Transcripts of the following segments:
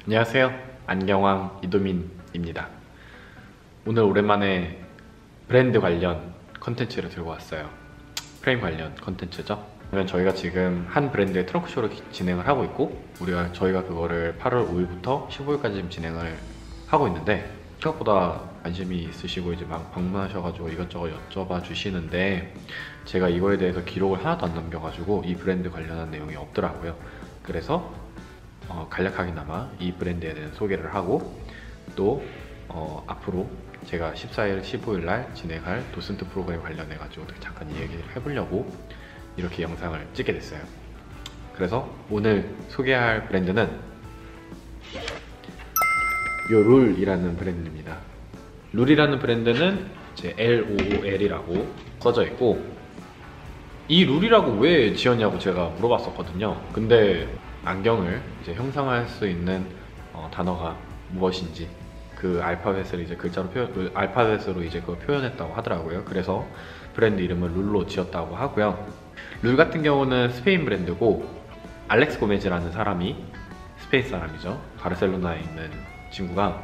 안녕하세요. 안경왕 이도민입니다. 오늘 오랜만에 브랜드 관련 컨텐츠를 들고 왔어요. 프레임 관련 컨텐츠죠. 그러면 저희가 지금 한 브랜드의 트렁크쇼를 진행을 하고 있고 저희가 그거를 8월 5일부터 15일까지 지금 진행을 하고 있는데 생각보다 관심이 있으시고 이제 막 방문하셔가지고 이것저것 여쭤봐 주시는데 제가 이거에 대해서 기록을 하나도 안 남겨가지고 이 브랜드 관련한 내용이 없더라고요. 그래서 간략하게나마 이 브랜드에 대한 소개를 하고 또 앞으로 제가 14일, 15일 날 진행할 도슨트 프로그램 관련해 가지고 잠깐 얘기를 해보려고 이렇게 영상을 찍게 됐어요. 그래서 오늘 소개할 브랜드는 요 룰이라는 브랜드입니다. 룰이라는 브랜드는 이제 LOOL이라고 써져 있고, 이 룰이라고 왜 지었냐고 제가 물어봤었거든요. 근데 안경을 이제 형상화할 수 있는 단어가 무엇인지 그 알파벳을 이제 알파벳으로 이제 그걸 표현했다고 하더라고요. 그래서 브랜드 이름을 룰로 지었다고 하고요. 룰 같은 경우는 스페인 브랜드고, 알렉스 고메즈라는 사람이 스페인 사람이죠. 바르셀로나에 있는 친구가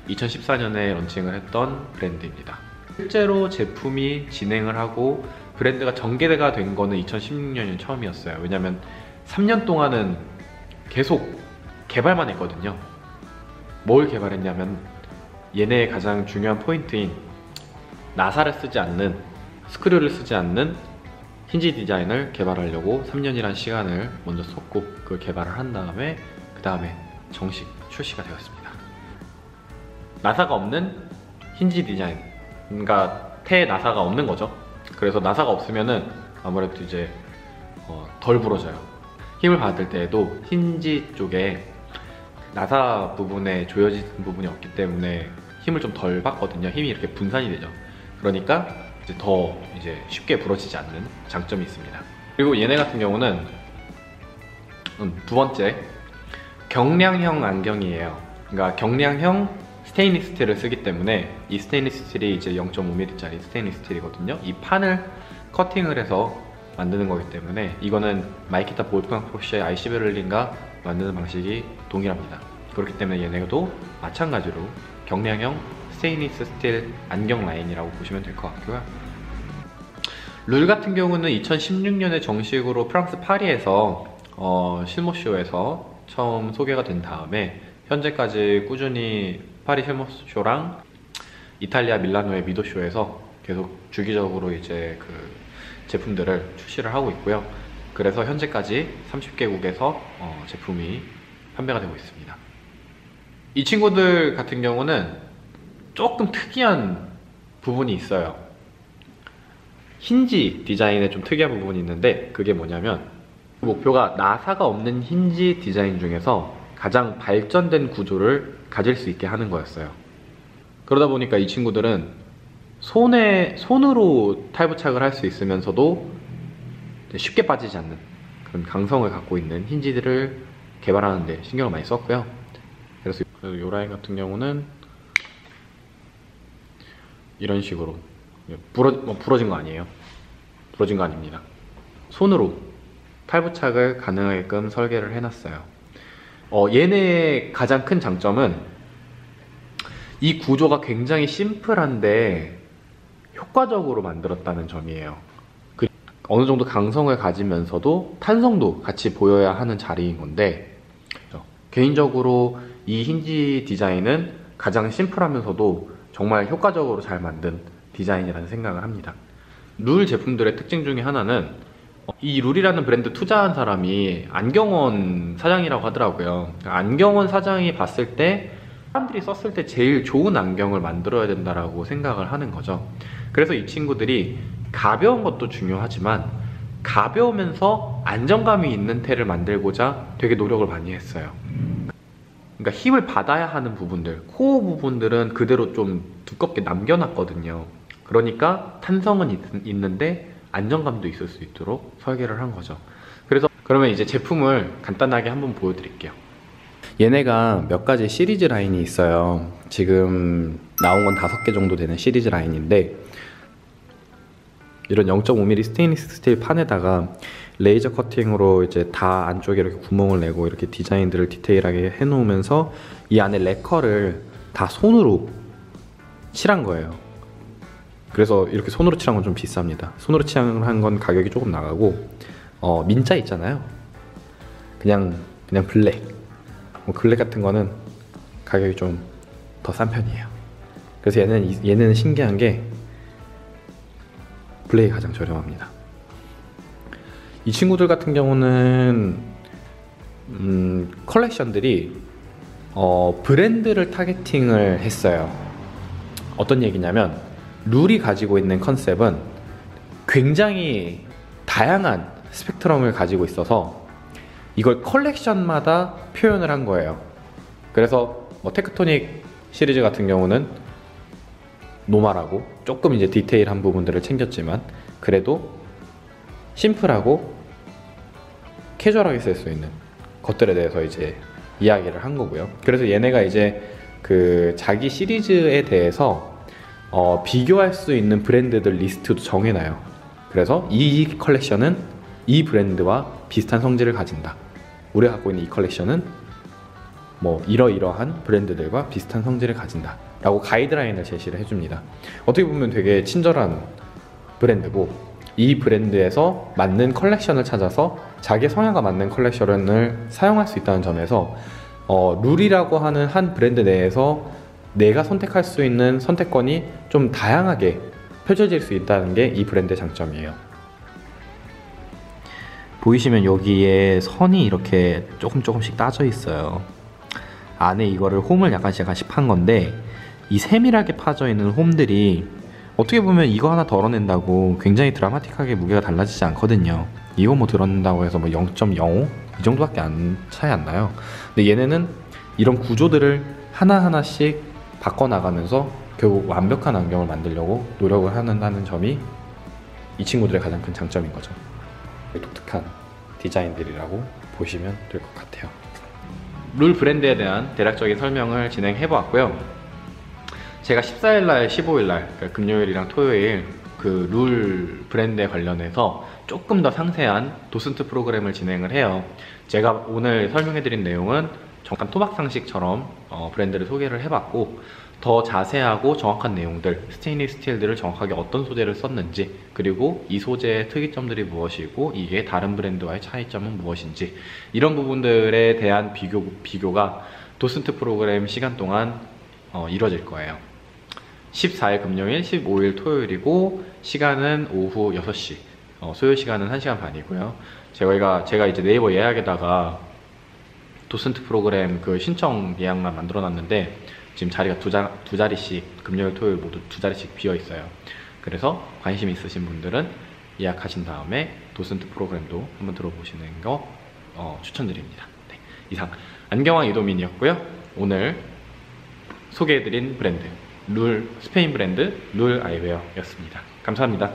2014년에 런칭을 했던 브랜드입니다. 실제로 제품이 진행을 하고 브랜드가 전개가 된 거는 2016년이 처음이었어요. 왜냐면 3년 동안은 계속 개발만 했거든요. 뭘 개발했냐면 얘네의 가장 중요한 포인트인 나사를 쓰지 않는, 스크류를 쓰지 않는 힌지 디자인을 개발하려고 3년이란 시간을 먼저 쏟고 그걸 개발을 한 다음에 그 다음에 정식 출시가 되었습니다. 나사가 없는 힌지 디자인, 그러니까 테 나사가 없는 거죠. 그래서 나사가 없으면은 아무래도 이제 덜 부러져요. 힘을 받을 때에도 힌지 쪽에 나사 부분에 조여진 부분이 없기 때문에 힘을 좀 덜 받거든요. 힘이 이렇게 분산이 되죠. 그러니까 이제 더 쉽게 부러지지 않는 장점이 있습니다. 그리고 얘네 같은 경우는 두 번째, 경량형 안경이에요. 그러니까 경량형 스테인리스 스틸을 쓰기 때문에 이 스테인리스 스틸이 이제 0.5mm짜리 스테인리스 스틸이거든요. 이 판을 커팅을 해서 만드는 거기 때문에 이거는 마이키타 볼프강 포르쉐 IC 베를린과 만드는 방식이 동일합니다. 그렇기 때문에 얘네도 마찬가지로 경량형 스테인리스 스틸 안경 라인이라고 보시면 될 것 같고요. 룰 같은 경우는 2016년에 정식으로 프랑스 파리에서 실모쇼에서 처음 소개가 된 다음에 현재까지 꾸준히 파리 실모쇼랑 이탈리아 밀라노의 미도쇼에서 계속 주기적으로 이제 그 제품들을 출시를 하고 있고요. 그래서 현재까지 30개국에서 제품이 판매가 되고 있습니다. 이 친구들 같은 경우는 조금 특이한 부분이 있어요. 힌지 디자인에 좀 특이한 부분이 있는데, 그게 뭐냐면 목표가 나사가 없는 힌지 디자인 중에서 가장 발전된 구조를 가질 수 있게 하는 거였어요. 그러다 보니까 이 친구들은 손으로 탈부착을 할 수 있으면서도 쉽게 빠지지 않는 그런 강성을 갖고 있는 힌지들을 개발하는 데 신경을 많이 썼고요. 그래서 이 라인 같은 경우는 이런 식으로 부러진 거 아니에요. 부러진 거 아닙니다. 손으로 탈부착을 가능하게끔 설계를 해놨어요. 얘네의 가장 큰 장점은 이 구조가 굉장히 심플한데 효과적으로 만들었다는 점이에요. 어느 정도 강성을 가지면서도 탄성도 같이 보여야 하는 자리인 건데, 개인적으로 이 힌지 디자인은 가장 심플하면서도 정말 효과적으로 잘 만든 디자인이라는 생각을 합니다. 룰 제품들의 특징 중에 하나는 이 룰이라는 브랜드 투자한 사람이 안경원 사장이라고 하더라고요. 안경원 사장이 봤을 때 사람들이 썼을 때 제일 좋은 안경을 만들어야 된다라고 생각을 하는 거죠. 그래서 이 친구들이 가벼운 것도 중요하지만 가벼우면서 안정감이 있는 테를 만들고자 되게 노력을 많이 했어요. 그러니까 힘을 받아야 하는 부분들, 코어 부분들은 그대로 좀 두껍게 남겨놨거든요. 그러니까 탄성은 있는데 안정감도 있을 수 있도록 설계를 한 거죠. 그래서 그러면 이제 제품을 간단하게 한번 보여드릴게요. 얘네가 몇 가지 시리즈 라인이 있어요. 지금 나온 건 5개 정도 되는 시리즈 라인인데, 이런 0.5mm 스테인리스 스틸 판에다가 레이저 커팅으로 이제 다 안쪽에 이렇게 구멍을 내고 이렇게 디자인들을 디테일하게 해놓으면서 이 안에 레커를 다 손으로 칠한 거예요. 그래서 이렇게 손으로 칠한 건 좀 비쌉니다. 손으로 칠한 건 가격이 조금 나가고 민자 있잖아요. 그냥 블랙, 뭐 블랙 같은 거는 가격이 좀 더 싼 편이에요. 그래서 얘는 신기한 게 블랙이 가장 저렴합니다. 이 친구들 같은 경우는 컬렉션들이 브랜드를 타겟팅을 했어요. 어떤 얘기냐면 룰이 가지고 있는 컨셉은 굉장히 다양한 스펙트럼을 가지고 있어서 이걸 컬렉션마다 표현을 한 거예요. 그래서 뭐 테크토닉 시리즈 같은 경우는 노멀하고 조금 이제 디테일한 부분들을 챙겼지만 그래도 심플하고 캐주얼하게 쓸 수 있는 것들에 대해서 이제 이야기를 한 거고요. 그래서 얘네가 이제 그 자기 시리즈에 대해서 비교할 수 있는 브랜드들 리스트도 정해놔요. 그래서 이 컬렉션은 이 브랜드와 비슷한 성질을 가진다. 우리가 갖고 있는 이 컬렉션은 뭐 이러이러한 브랜드들과 비슷한 성질을 가진다 라고 가이드라인을 제시를 해줍니다. 어떻게 보면 되게 친절한 브랜드고 이 브랜드에서 맞는 컬렉션을 찾아서 자기 성향과 맞는 컬렉션을 사용할 수 있다는 점에서 룰이라고 하는 한 브랜드 내에서 내가 선택할 수 있는 선택권이 좀 다양하게 펼쳐질 수 있다는 게 이 브랜드의 장점이에요. 보이시면 여기에 선이 이렇게 조금씩 따져 있어요. 안에 이거를 홈을 약간씩 한 건데 이 세밀하게 파져 있는 홈들이 어떻게 보면 이거 하나 덜어낸다고 굉장히 드라마틱하게 무게가 달라지지 않거든요. 이거 뭐 덜어낸다고 해서 뭐 0.05? 이 정도밖에 차이 안 나요. 근데 얘네는 이런 구조들을 하나하나씩 바꿔나가면서 결국 완벽한 안경을 만들려고 노력을 한다는 점이 이 친구들의 가장 큰 장점인 거죠. 독특한 디자인들이라고 보시면 될 것 같아요. 룰 브랜드에 대한 대략적인 설명을 진행해 보았고요. 제가 14일날, 15일날 그러니까 금요일이랑 토요일 그 룰 브랜드에 관련해서 조금 더 상세한 도슨트 프로그램을 진행을 해요. 제가 오늘 설명해드린 내용은 잠깐 토막 상식처럼 브랜드를 소개를 해봤고 더 자세하고 정확한 내용들, 스테인리스 스틸들을 정확하게 어떤 소재를 썼는지, 그리고 이 소재의 특이점들이 무엇이고 이게 다른 브랜드와의 차이점은 무엇인지, 이런 부분들에 대한 비교가 도슨트 프로그램 시간 동안 이루어질 거예요. 14일 금요일, 15일 토요일이고 시간은 오후 6시, 소요 시간은 1시간 반이고요. 제가 이제 네이버 예약에다가 도슨트 프로그램 그 신청 예약만 만들어 놨는데 지금 자리가 두 자리씩, 금요일 토요일 모두 두 자리씩 비어 있어요. 그래서 관심 있으신 분들은 예약하신 다음에 도슨트 프로그램도 한번 들어보시는 거 추천드립니다. 네, 이상 안경왕 이도민이었고요. 오늘 소개해드린 브랜드 스페인 브랜드 룰 아이웨어였습니다. 감사합니다.